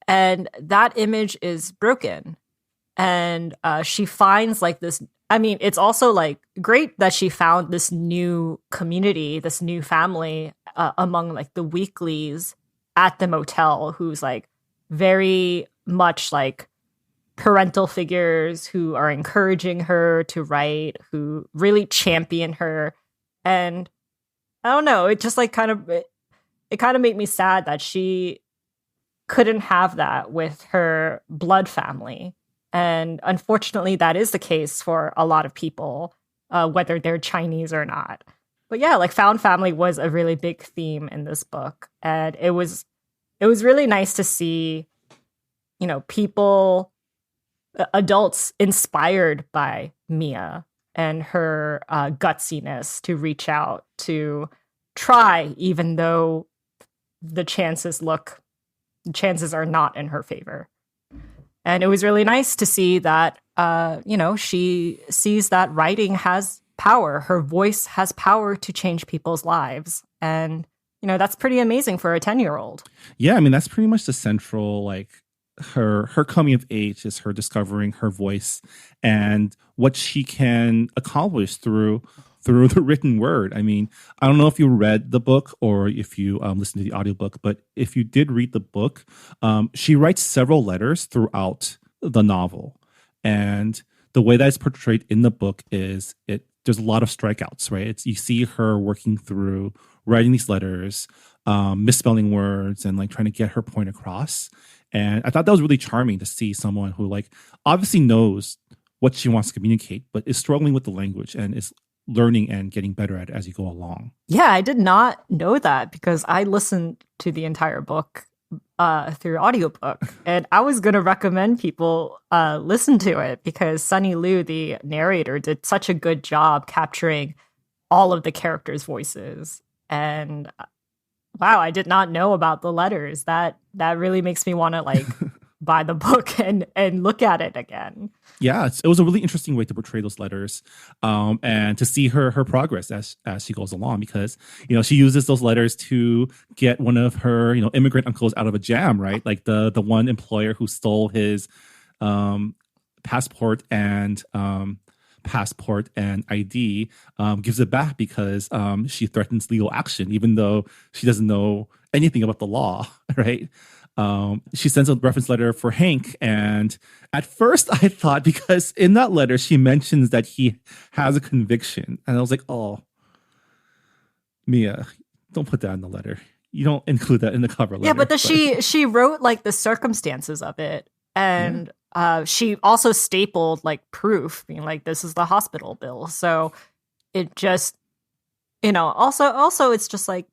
S3: And that image is broken. And she finds like this. I mean, it's also like great that she found this new community, this new family among like the weeklies at the motel who's like very much like parental figures who are encouraging her to write, who really champion her. And I don't know, it just like it kind of made me sad that she couldn't have that with her blood family. And unfortunately, that is the case for a lot of people, whether they're Chinese or not. But yeah, like found family was a really big theme in this book. And it was really nice to see, you know, people, adults inspired by Mia and her gutsiness to reach out, to try, even though the chances are not in her favor. And it was really nice to see that, you know, she sees that writing has power. Her voice has power to change people's lives. And, you know, that's pretty amazing for a 10-year-old.
S2: Yeah, I mean, that's pretty much the central, like, her coming of age is her discovering her voice and what she can accomplish through the written word. I mean, I don't know if you read the book or if you listened to the audiobook, but if you did read the book, she writes several letters throughout the novel. And the way that it's portrayed in the book is there's a lot of strikeouts, right? You see her working through writing these letters, misspelling words and like trying to get her point across. And I thought that was really charming to see someone who like obviously knows what she wants to communicate, but is struggling with the language and is learning and getting better at it as you go along.
S3: Yeah, I did not know that because I listened to the entire book through audiobook. And I was going to recommend people listen to it because Sunny Liu, the narrator, did such a good job capturing all of the characters' voices. And wow, I did not know about the letters. That really makes me want to like buy the book and look at it again.
S2: Yeah, it was a really interesting way to portray those letters, and to see her progress as she goes along, because you know she uses those letters to get one of her immigrant uncles out of a jam, right? Like the one employer who stole his passport and ID, gives it back because she threatens legal action, even though she doesn't know anything about the law, right? She sends a reference letter for Hank. And at first I thought, because in that letter, she mentions that he has a conviction. And I was like, oh, Mia, don't put that in the letter. You don't include that in the cover letter.
S3: Yeah, but she wrote like the circumstances of it. And she also stapled like proof, being like, this is the hospital bill. So it just, also it's just like,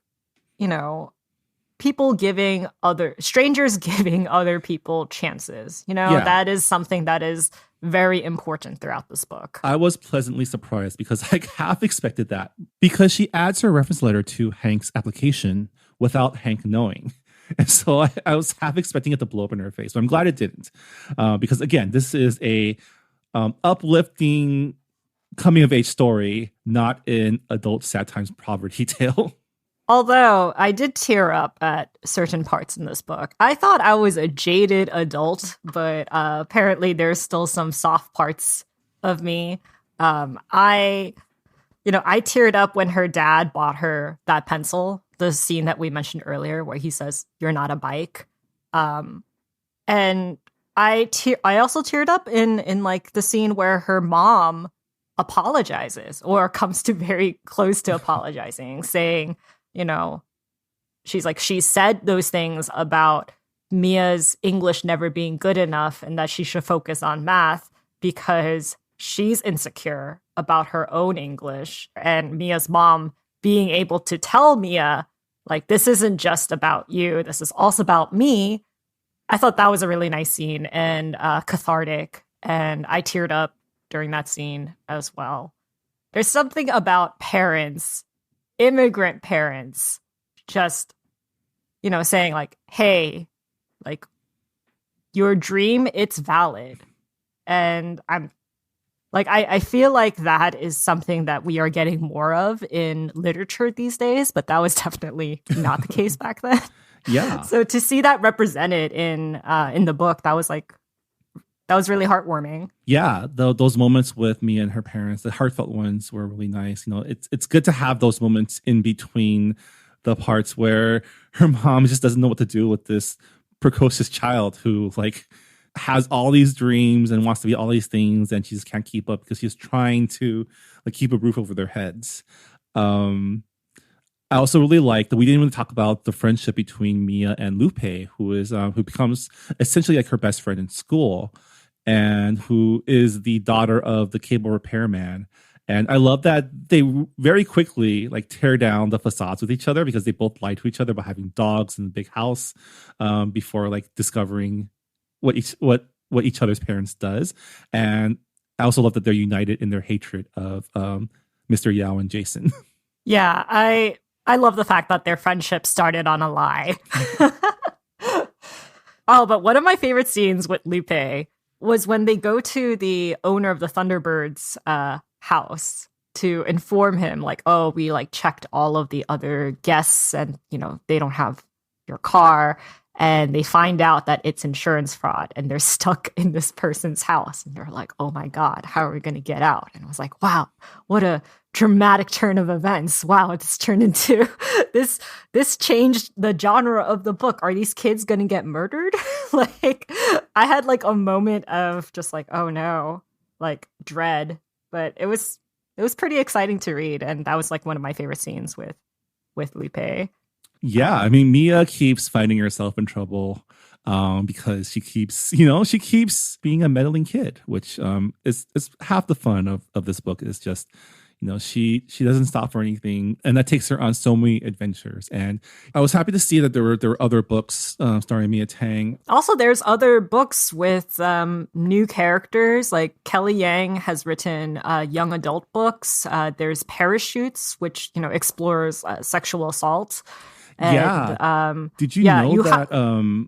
S3: strangers giving other people chances. That is something that is very important throughout this book.
S2: I was pleasantly surprised because I half expected that, because she adds her reference letter to Hank's application without Hank knowing. And so I was half expecting it to blow up in her face, but I'm glad it didn't. Because again, this is a uplifting coming of age story, not an adult sad times poverty tale.
S3: Although I did tear up at certain parts in this book. I thought I was a jaded adult, but apparently there's still some soft parts of me. I teared up when her dad bought her that pencil, the scene that we mentioned earlier where he says, "You're not a bike." And I also teared up in like the scene where her mom apologizes, or comes to very close to apologizing, saying, she's like, she said those things about Mia's English never being good enough and that she should focus on math because she's insecure about her own English. And Mia's mom being able to tell Mia, like, this isn't just about you, this is also about me. I thought that was a really nice scene and cathartic. And I teared up during that scene as well. There's something about parents, immigrant parents, just, saying like, hey, like, your dream, it's valid. And I'm Like, I feel like that is something that we are getting more of in literature these days, but that was definitely not the case back then.
S2: Yeah.
S3: So to see that represented in the book, that was really heartwarming.
S2: Yeah, those moments with Mia and her parents, the heartfelt ones, were really nice. You know, it's good to have those moments in between the parts where her mom just doesn't know what to do with this precocious child who like has all these dreams and wants to be all these things, and she just can't keep up because she's trying to like keep a roof over their heads. Um, I also really like that we didn't even talk about the friendship between Mia and Lupe, who becomes essentially like her best friend in school, and who is the daughter of the cable repairman. And I love that they very quickly like tear down the facades with each other because they both lie to each other about having dogs in the big house before like discovering what each other's parents does. And I also love that they're united in their hatred of Mr. Yao and Jason.
S3: Yeah, I love the fact that their friendship started on a lie. Oh, but one of my favorite scenes with Lupe was when they go to the owner of the Thunderbirds house to inform him, like, oh, we like checked all of the other guests and, you know, they don't have your car. And they find out that it's insurance fraud and they're stuck in this person's house. And they're like, oh my God, how are we going to get out? And I was like, wow, what a dramatic turn of events. Wow, it's turned into this changed the genre of the book. Are these kids going to get murdered? Like, I had like a moment of just like, oh no, like dread. But it was pretty exciting to read. And that was like one of my favorite scenes with Lupe.
S2: Yeah, I mean, Mia keeps finding herself in trouble because she keeps being a meddling kid, which is half the fun of this book. Is just, you know, she doesn't stop for anything, and that takes her on so many adventures. And I was happy to see that there were other books starring Mia Tang.
S3: Also, there's other books with new characters. Like Kelly Yang has written young adult books. There's Parachutes, which, you know, explores sexual assault. And,
S2: did you know that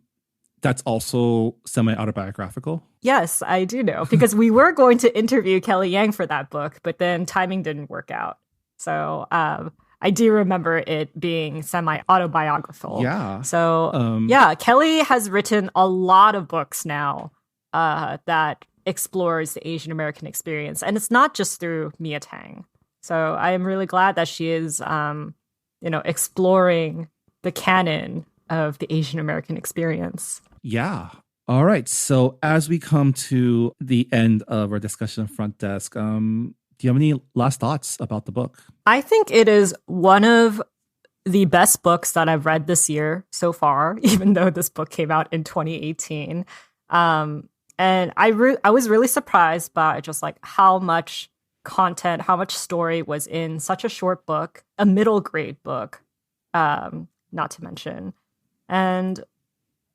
S2: that's also semi-autobiographical?
S3: Yes, I do know, because we were going to interview Kelly Yang for that book, but then timing didn't work out. So I do remember it being semi-autobiographical.
S2: Yeah.
S3: So Kelly has written a lot of books now that explores the Asian American experience, and it's not just through Mia Tang. So I am really glad that she is, exploring the canon of the Asian American experience.
S2: Yeah. All right. So as we come to the end of our discussion of Front Desk, do you have any last thoughts about the book? I
S3: think it is one of the best books that I've read this year so far, even though this book came out in 2018. And I was really surprised by just like how much content, how much story was in such a short book, a middle grade book, not to mention. And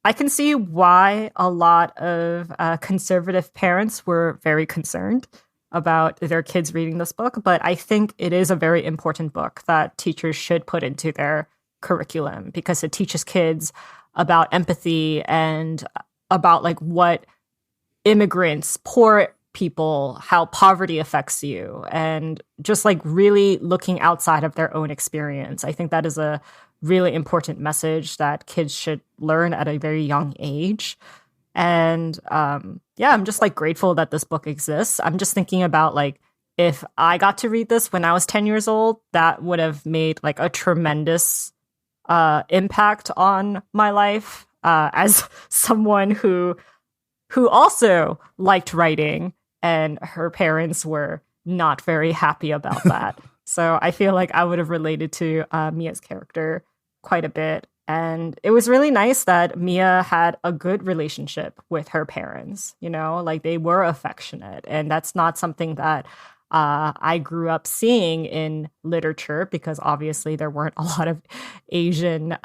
S3: I can see why a lot of conservative parents were very concerned about their kids reading this book, but I think it is a very important book that teachers should put into their curriculum because it teaches kids about empathy and about like what immigrants, poor people, how poverty affects you, and just like really looking outside of their own experience. I think that is a really important message that kids should learn at a very young age. And I'm just like grateful that this book exists. I'm just thinking about like, if I got to read this when I was 10 years old, that would have made like a tremendous impact on my life as someone who also liked writing, and her parents were not very happy about that. So I feel like I would have related to Mia's character quite a bit. And it was really nice that Mia had a good relationship with her parents, you know, like they were affectionate. And that's not something that I grew up seeing in literature because obviously there weren't a lot of Asian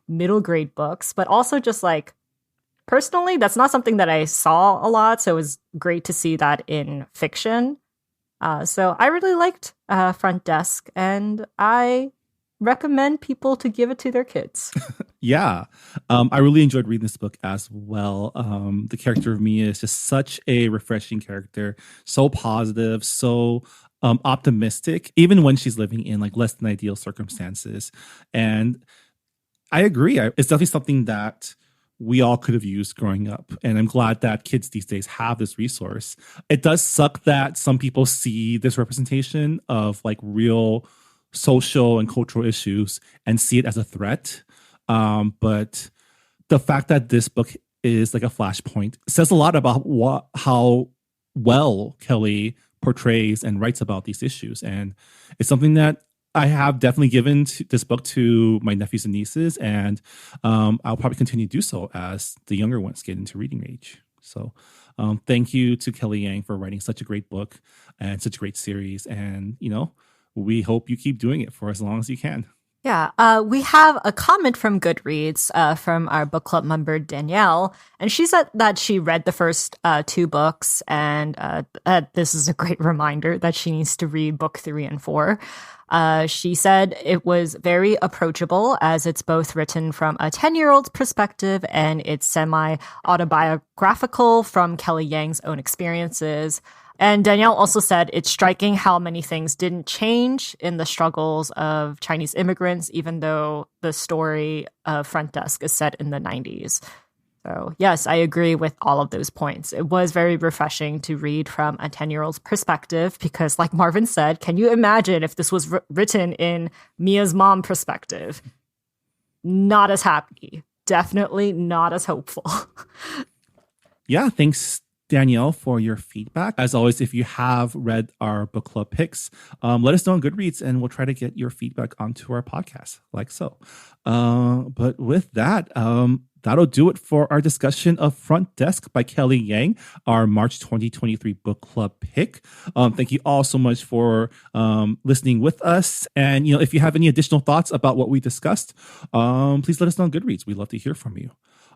S3: middle grade books, but also just like personally, that's not something that I saw a lot. So it was great to see that in fiction. So I really liked Front Desk, and I recommend people to give it to their kids.
S2: Yeah. I really enjoyed reading this book as well. The character of Mia is just such a refreshing character, so positive, so optimistic, even when she's living in like less than ideal circumstances. And I agree. It's definitely something that we all could have used growing up. And I'm glad that kids these days have this resource. It does suck that some people see this representation of like real social and cultural issues and see it as a threat. But the fact that this book is like a flashpoint says a lot about how well Kelly portrays and writes about these issues. And it's something that I have definitely given this book to my nephews and nieces, and I'll probably continue to do so as the younger ones get into reading age. So thank you to Kelly Yang for writing such a great book and such a great series. And, we hope you keep doing it for as long as you can.
S3: Yeah, we have a comment from Goodreads from our book club member, Danielle. And she said that she read the first 2 books. And this is a great reminder that she needs to read book 3 and 4. She said it was very approachable as it's both written from a 10-year-old's perspective and it's semi-autobiographical from Kelly Yang's own experiences. And Danielle also said it's striking how many things didn't change in the struggles of Chinese immigrants, even though the story of Front Desk is set in the 90s. So yes, I agree with all of those points. It was very refreshing to read from a 10-year-old's perspective because, like Marvin said, can you imagine if this was written in Mia's mom perspective? Not as happy. Definitely not as hopeful.
S2: Yeah, thanks, Danielle, for your feedback. As always, if you have read our book club picks, let us know on Goodreads and we'll try to get your feedback onto our podcast, like so. But with that, that'll do it for our discussion of Front Desk by Kelly Yang, our March 2023 book club pick. Thank you all so much for listening with us. And if you have any additional thoughts about what we discussed, please let us know on Goodreads. We'd love to hear from you.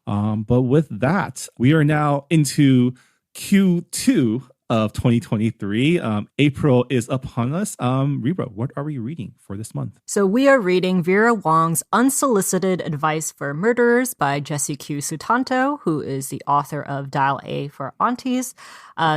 S2: But with that, we are now into Q2 of 2023. April is upon us. Reba, what are we reading for this month?
S3: So we are reading Vera Wong's Unsolicited Advice for Murderers by Jesse Q. Sutanto, who is the author of Dial A for Aunties.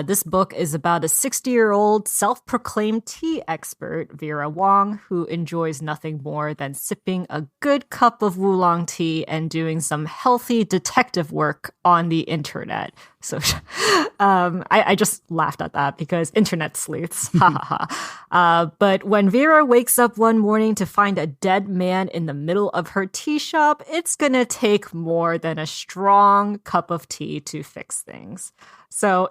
S3: This book is about a 60-year-old self-proclaimed tea expert, Vera Wong, who enjoys nothing more than sipping a good cup of oolong tea and doing some healthy detective work on the internet. So I just laughed at that because internet sleuths. Ha ha ha. But when Vera wakes up one morning to find a dead man in the middle of her tea shop, it's going to take more than a strong cup of tea to fix things. So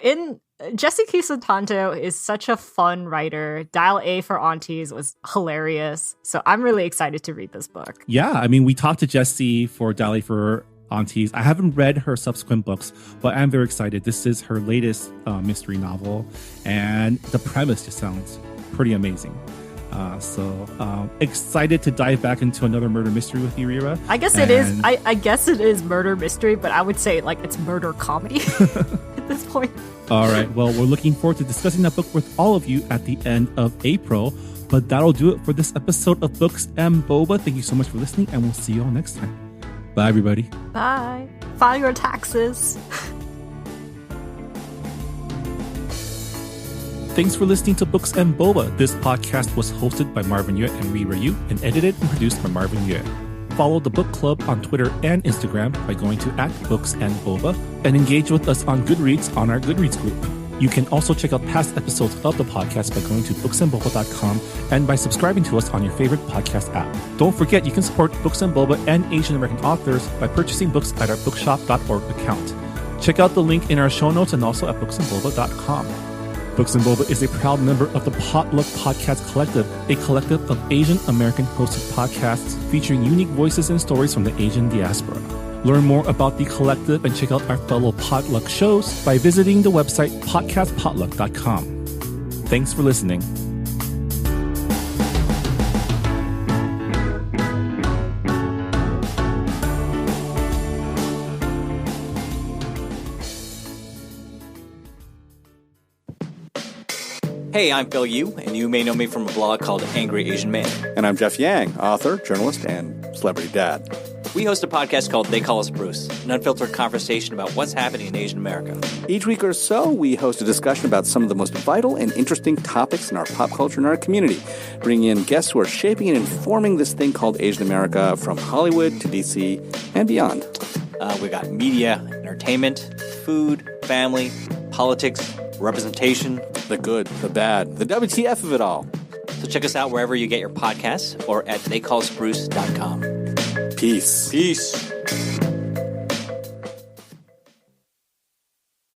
S3: Jesse Q. Sutanto is such a fun writer. Dial A for Aunties was hilarious. So I'm really excited to read this book.
S2: Yeah, I mean, we talked to Jesse for Dial A for Aunties. I haven't read her subsequent books, but I'm very excited. This is her latest mystery novel, and the premise just sounds pretty amazing. So excited to dive back into another murder mystery with you, Rira.
S3: I guess it is. I guess it is murder mystery, but I would say like it's murder comedy at this point.
S2: All right. Well, we're looking forward to discussing that book with all of you at the end of April. But that'll do it for this episode of Books and Boba. Thank you so much for listening, and we'll see you all next time. Bye, everybody.
S3: Bye. File your taxes.
S2: Thanks for listening to Books and Boba. This podcast was hosted by Marvin Yue and Rira Yu and edited and produced by Marvin Yue. Follow the book club on Twitter and Instagram by going to @BooksandBoba and engage with us on Goodreads on our Goodreads group. You can also check out past episodes of the podcast by going to booksandboba.com and by subscribing to us on your favorite podcast app. Don't forget, you can support Books and Boba and Asian American authors by purchasing books at our bookshop.org account. Check out the link in our show notes and also at booksandboba.com. Books and Boba is a proud member of the Potluck Podcast Collective, a collective of Asian American hosted podcasts featuring unique voices and stories from the Asian diaspora. Learn more about the collective and check out our fellow Potluck shows by visiting the website podcastpotluck.com. Thanks for listening.
S4: Hey, I'm Phil Yu, and you may know me from a blog called Angry Asian Man.
S5: And I'm Jeff Yang, author, journalist, and celebrity dad.
S4: We host a podcast called They Call Us Bruce, an unfiltered conversation about what's happening in Asian America.
S5: Each week or so, we host a discussion about some of the most vital and interesting topics in our pop culture and our community, bringing in guests who are shaping and informing this thing called Asian America from Hollywood to D.C. and beyond.
S4: We got media, entertainment, food, family, politics, representation.
S5: The good, the bad, the WTF of it all.
S4: So check us out wherever you get your podcasts or at theycallusbruce.com.
S5: Peace.
S4: Peace.